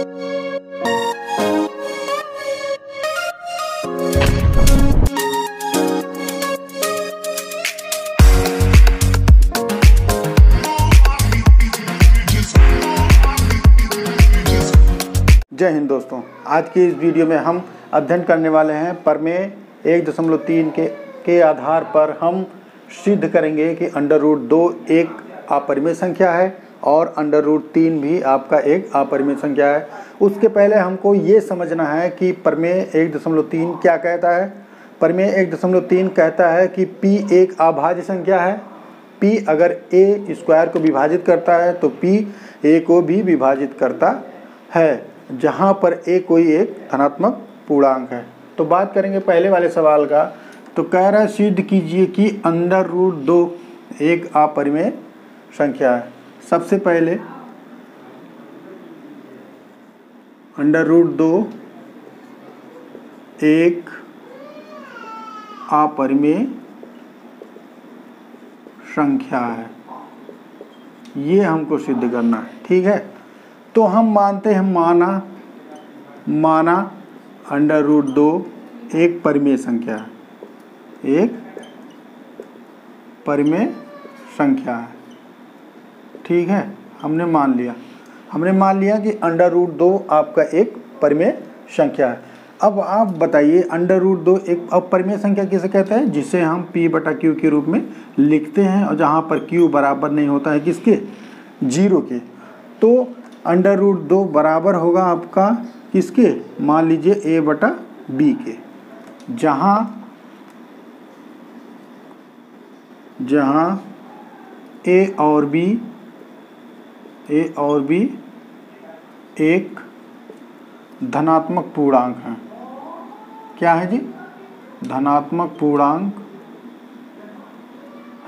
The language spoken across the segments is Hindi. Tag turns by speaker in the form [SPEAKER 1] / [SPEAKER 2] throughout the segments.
[SPEAKER 1] जय हिंद दोस्तों, आज की इस वीडियो में हम अध्ययन करने वाले हैं प्रमेय 1.3 के आधार पर हम सिद्ध करेंगे कि √2 एक अपरिमेय संख्या है और √3 भी आपका एक अपरिमेय संख्या है। उसके पहले हमको ये समझना है कि प्रमेय 1.3 क्या कहता है। प्रमेय 1.3 कहता है कि p एक अभाज्य संख्या है। p अगर a स्क्वायर को विभाजित करता है तो p a को भी विभाजित करता है, जहाँ पर a कोई एक धनात्मक पूर्णांक है। तो बात करेंगे पहले वाले सवाल का। तो कह रहा है सिद्ध कीजिए कि √2 एक अपरिमेय संख्या है। सबसे पहले √2 एक अपरिमेय संख्या है, ये हमको सिद्ध करना है। ठीक है, तो हम मानते हैं माना √2 एक परिमेय संख्या है, एक परिमेय संख्या है। ठीक है, हमने मान लिया कि √2 आपका एक परिमेय संख्या है। अब आप बताइए √2 एक अपरिमेय संख्या किसे कहते हैं? जिसे हम p/q के रूप में लिखते हैं और जहाँ पर q बराबर नहीं होता है किसके? 0 के। तो √2 बराबर होगा आपका किसके? मान लीजिए a/b के, जहाँ a और b एक धनात्मक पूर्णांक है। क्या है जी? धनात्मक पूर्णांक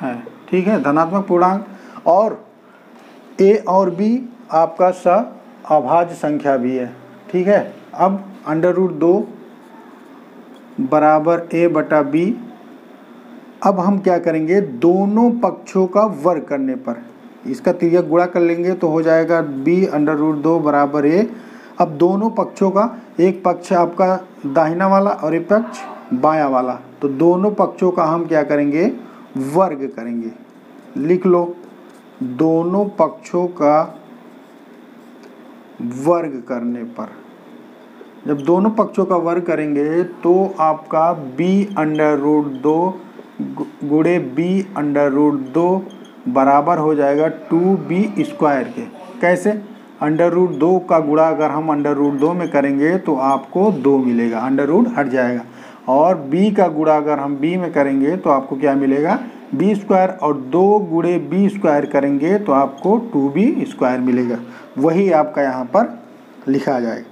[SPEAKER 1] है। ठीक है, धनात्मक पूर्णांक। और a और b आपका अभाज्य संख्या भी है। ठीक है, अब √2 बराबर a/b। अब हम क्या करेंगे? दोनों पक्षों का वर्ग करने पर इसका तिर्यक गुणा कर लेंगे तो हो जाएगा b/√2 बराबर a। अब दोनों पक्षों का, एक पक्ष आपका दाहिना वाला और एक पक्ष बायां वाला, तो दोनों पक्षों का हम क्या करेंगे? वर्ग करेंगे। लिख लो, दोनों पक्षों का वर्ग करने पर, जब दोनों पक्षों का वर्ग करेंगे तो आपका b/2 गुणे b/2 बराबर हो जाएगा 2b² के। कैसे? √2 का गुणा अगर हम √2 में करेंगे तो आपको 2 मिलेगा, अंडर हट जाएगा। और b का गुणा अगर हम b में करेंगे तो आपको क्या मिलेगा? b²। और 2 गुणे b² करेंगे तो आपको 2b² मिलेगा। वही आपका यहाँ पर लिखा जाएगा।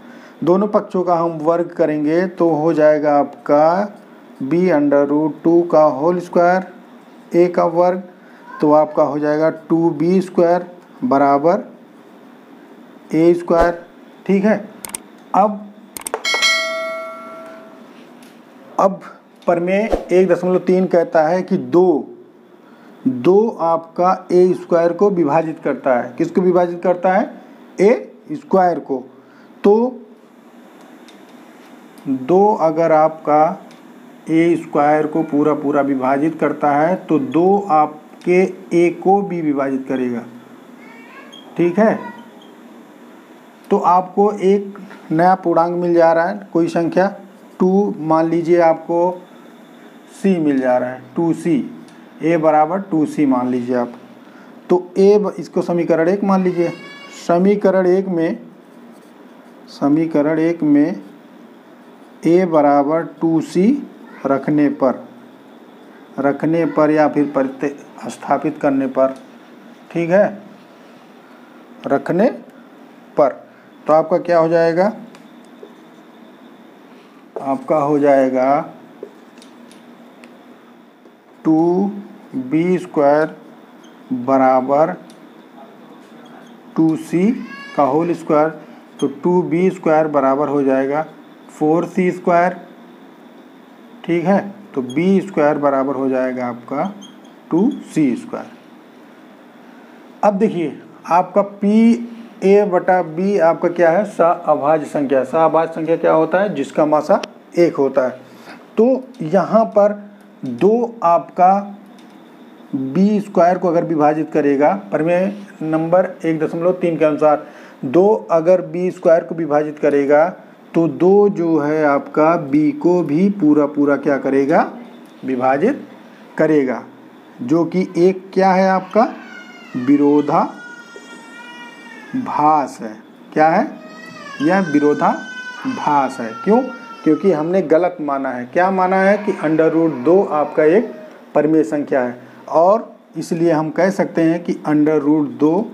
[SPEAKER 1] दोनों पक्षों का हम वर्ग करेंगे तो हो जाएगा आपका b/2 का होल स्क्वायर, a का वर्ग, तो आपका हो जाएगा 2b² बराबर a²। ठीक है, अब प्रमेय 1.3 कहता है कि दो आपका a² को विभाजित करता है। किसको विभाजित करता है? a² को। तो 2 अगर आपका a² को पूरा विभाजित करता है तो 2 आपके a को भी विभाजित करेगा। ठीक है, तो आपको एक नया पूर्णांक मिल जा रहा है, कोई संख्या 2, मान लीजिए आपको c मिल जा रहा है, 2c, a बराबर 2c मान लीजिए आप। तो a, इसको समीकरण 1 मान लीजिए। समीकरण एक में a बराबर 2c रखने पर या फिर प्रतिस्थापित करने पर, ठीक है, रखने पर, तो आपका क्या हो जाएगा? आपका हो जाएगा 2b² बराबर 2c का होल स्क्वायर, तो 2b² बराबर हो जाएगा 4c²। ठीक है, तो b² बराबर हो जाएगा आपका 2c²। अब देखिए आपका p ए बटा बी आपका क्या है, सअभाज्य संख्या। सअभाज्य संख्या क्या होता है, जिसका मासा 1 होता है। तो यहाँ पर 2 आपका बी स्क्वायर को अगर विभाजित करेगा, प्रमेय नंबर 1.3 के अनुसार 2 अगर बी स्क्वायर को विभाजित करेगा तो 2 जो है आपका बी को भी पूरा पूरा क्या करेगा, विभाजित करेगा, जो कि एक क्या है आपका विरोधाभास है। क्या है, यह विरोधाभास है। क्यों, क्योंकि हमने गलत माना है। क्या माना है कि √2 आपका एक परिमेय संख्या है, और इसलिए हम कह सकते हैं कि √2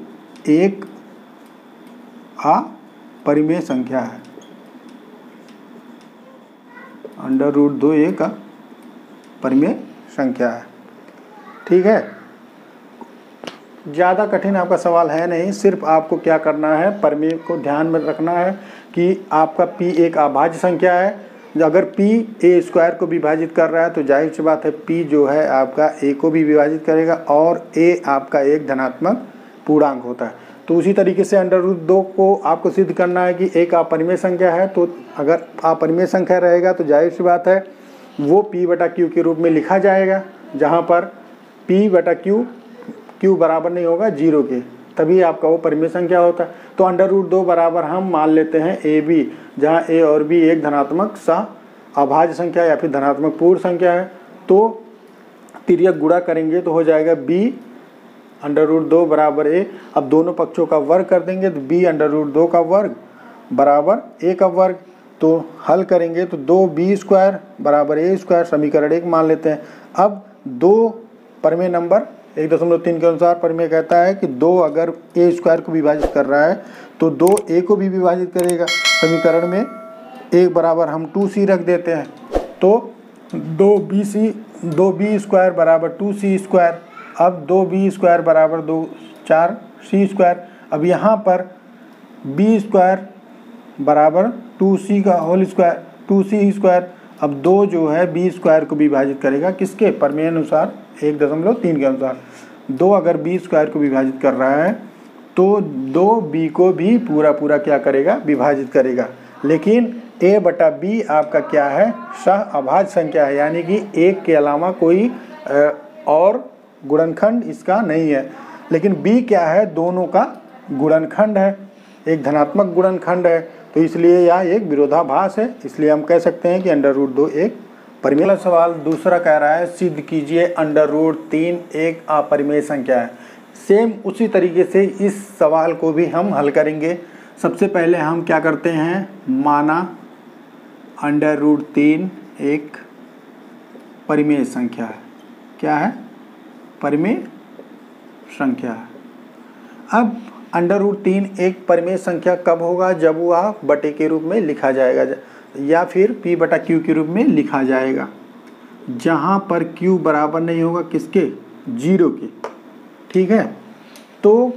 [SPEAKER 1] एक अपरिमेय संख्या है। √2 एक परिमेय संख्या है। ठीक है, ज़्यादा कठिन आपका सवाल है नहीं, सिर्फ आपको क्या करना है, परिमेय को ध्यान में रखना है कि आपका p एक अभाज्य संख्या है। अगर p a स्क्वायर को विभाजित कर रहा है तो जाहिर सी बात है p जो है आपका a को भी विभाजित करेगा, और a आपका एक धनात्मक पूर्णांक होता है। तो उसी तरीके से √2 को आपको सिद्ध करना है कि एक अपरिमेय संख्या है। तो अगर अपरिमेय संख्या रहेगा तो जाहिर सी बात है वो p बटा q के रूप में लिखा जाएगा, जहाँ पर p बटा q बराबर नहीं होगा 0 के, तभी आपका वो परिमेय संख्या होता है। तो √2 बराबर हम मान लेते हैं ab, जहाँ a और b एक धनात्मक अभाज्य संख्या या फिर धनात्मक पूर्ण संख्या है। तो तिर्यक गुणा करेंगे तो हो जाएगा b √2 बराबर a। अब दोनों पक्षों का वर्ग कर देंगे तो b √2 का वर्ग बराबर a का वर्ग। तो हल करेंगे तो 2b स्क्वायर बराबर a स्क्वायर, समीकरण 1 मान लेते हैं। अब 2 परिमेय नंबर 1.3 के अनुसार परिमेय कहता है कि 2 अगर a स्क्वायर को विभाजित कर रहा है तो 2 a को भी विभाजित करेगा। समीकरण में 1 बराबर हम 2c रख देते हैं, तो 2b स्क्वायर बराबर 2c स्क्वायर। अब 2b स्क्वायर बराबर 4c स्क्वायर। अब यहाँ पर b स्क्वायर बराबर 2c का होल स्क्वायर 2c स्क्वायर। अब 2 जो है b स्क्वायर को विभाजित करेगा, किसके, परिमेय अनुसार 1.3 के अनुसार। 2 अगर b स्क्वायर को विभाजित कर रहा है तो 2b को भी पूरा पूरा क्या करेगा, विभाजित करेगा। लेकिन a बटा b आपका क्या है, सअभाज्य संख्या है, यानी कि 1 के अलावा कोई और गुणनखंड इसका नहीं है। लेकिन b क्या है, दोनों का गुणनखंड है, एक धनात्मक गुणनखंड है। तो इसलिए यह एक विरोधाभास है, इसलिए हम कह सकते हैं कि √2 एक परिमेय। सवाल दूसरा कह रहा है सिद्ध कीजिए √3 एक अपरिमेय संख्या है। सेम उसी तरीके से इस सवाल को भी हम हल करेंगे। सबसे पहले हम क्या करते हैं, माना √3 एक परिमेय संख्या है। क्या है, परिमेय संख्या है। अब √3 एक परिमेय संख्या कब होगा, जब वह बटे के रूप में लिखा जाएगा या फिर p बटा q के रूप में लिखा जाएगा, जहाँ पर q बराबर नहीं होगा किसके, 0 के। ठीक है, तो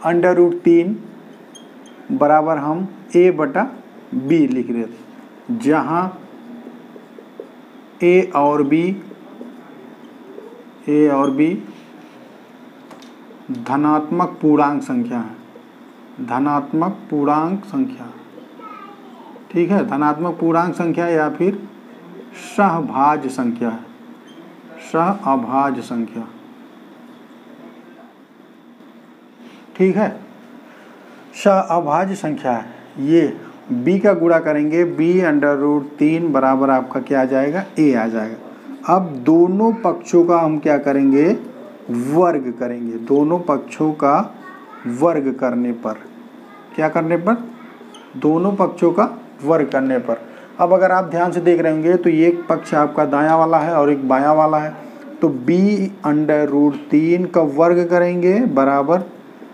[SPEAKER 1] √3 बराबर हम a बटा b लिख रहे थे, जहाँ a और b धनात्मक पूर्णांक संख्या है, धनात्मक पूर्णांक संख्या। ठीक है, धनात्मक पूर्णांक संख्या या फिर सहभाज्य संख्या है, सअभाज्य संख्या। ठीक है, सअभाज्य संख्या है। ये b का गुणा करेंगे, b √3 बराबर आपका क्या आ जाएगा, a आ जाएगा। अब दोनों पक्षों का हम क्या करेंगे, वर्ग करेंगे। दोनों पक्षों का वर्ग करने पर, क्या करने पर, दोनों पक्षों का वर्ग करने पर। अब अगर आप ध्यान से देख रहे होंगे तो एक पक्ष आपका दायां वाला है और एक बायां वाला है, तो b √3 का वर्ग करेंगे बराबर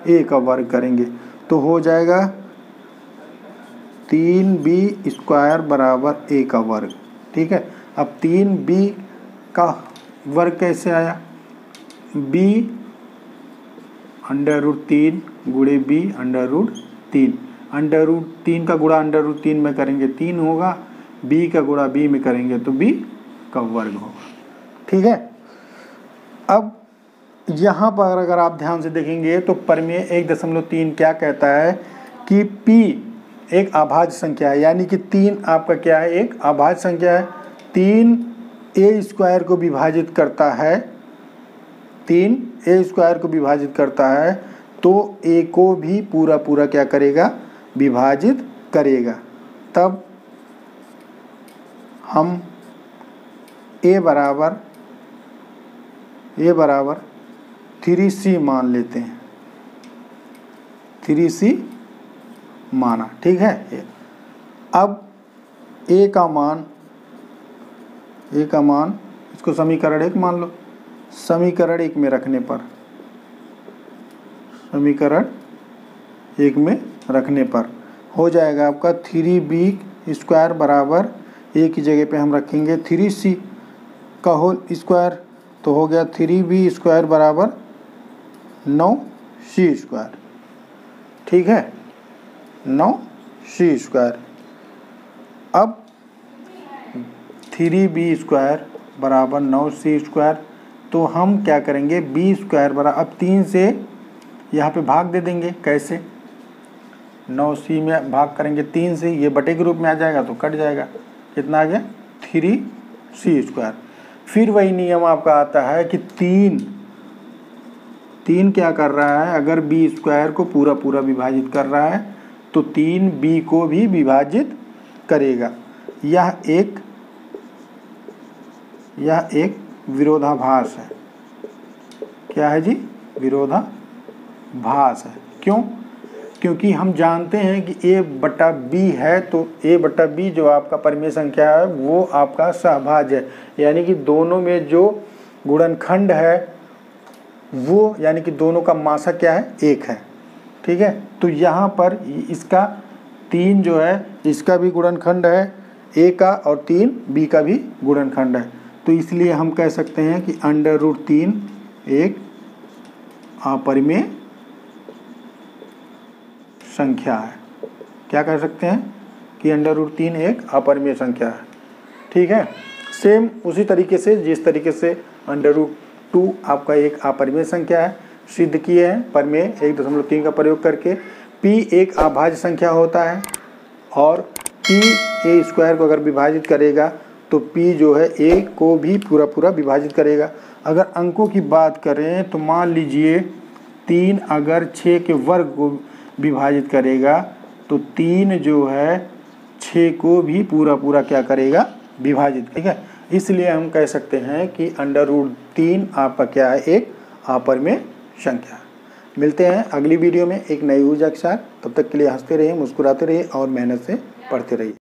[SPEAKER 1] a का वर्ग करेंगे, तो हो जाएगा 3b स्क्वायर बराबर a का वर्ग। ठीक है, अब 3b का वर्ग कैसे आया, b √3 गुणे b √3, √3 का गुणा √3 में करेंगे 3 होगा, b का गुणा b में करेंगे तो b का वर्ग होगा। ठीक है, अब यहाँ पर अगर आप ध्यान से देखेंगे तो प्रमेय 1.3 क्या कहता है कि P एक अभाज्य संख्या है, यानी कि 3 आपका क्या है, एक अभाज्य संख्या है। 3 a स्क्वायर को विभाजित करता है, 3 a स्क्वायर को विभाजित करता है, तो a को भी पूरा पूरा क्या करेगा, विभाजित करेगा। तब हम a बराबर 3c मान लेते हैं, 3c माना, ठीक है। अब a का मान इसको समीकरण 1 मान लो। समीकरण 1 में रखने पर हो जाएगा आपका 3b स्क्वायर बराबर a की जगह पे हम रखेंगे 3c का होल स्क्वायर, तो हो गया 3b स्क्वायर बराबर 9c स्क्वायर, ठीक है, 9c स्क्वायर। अब 3b स्क्वायर बराबर 9c स्क्वायर, तो हम क्या करेंगे, b स्क्वायर बराबर, अब 3 से यहाँ पे भाग दे देंगे। कैसे, 9c में भाग करेंगे 3 से, ये बटे के रूप में आ जाएगा तो कट जाएगा, कितना आ गया, 3c स्क्वायर। फिर वही नियम आपका आता है कि 3 क्या कर रहा है, अगर b स्क्वायर को पूरा पूरा विभाजित कर रहा है तो 3 b को भी विभाजित करेगा। यह एक विरोधाभास है। क्या है जी, विरोधाभास है। क्यों, क्योंकि हम जानते हैं कि a बटा b है, तो a बटा b जो आपका परिमेय संख्या है वो आपका सहभाज्य है, यानी कि दोनों में जो गुणनखंड है वो, यानी कि दोनों का मासा क्या है, 1 है, ठीक है। तो यहाँ पर इसका 3 जो है इसका भी गुणनखंड है a का, और 3 b का भी गुणनखंड है। तो इसलिए हम कह सकते हैं कि √3 एक अपरिमेय संख्या है। क्या कह सकते हैं कि √3 एक अपरिमेय संख्या है, ठीक है। सेम उसी तरीके से जिस तरीके से √2 आपका एक अपरिमेय संख्या है, सिद्ध किए हैं परिमेय 1.3 का प्रयोग करके। p एक अभाज्य संख्या होता है, और p a स्क्वायर को अगर विभाजित करेगा तो p जो है a को भी पूरा पूरा विभाजित करेगा। अगर अंकों की बात करें तो मान लीजिए 3 अगर 6 के वर्ग को विभाजित करेगा तो 3 जो है 6 को भी पूरा पूरा क्या करेगा, विभाजित, ठीक है। इसलिए हम कह सकते हैं कि √3 आपका क्या है, एक अपरिमेय संख्या। मिलते हैं अगली वीडियो में एक नई ऊर्जा के साथ। तब तक के लिए हंसते रहिए, मुस्कुराते रहिए और मेहनत से पढ़ते रहिए।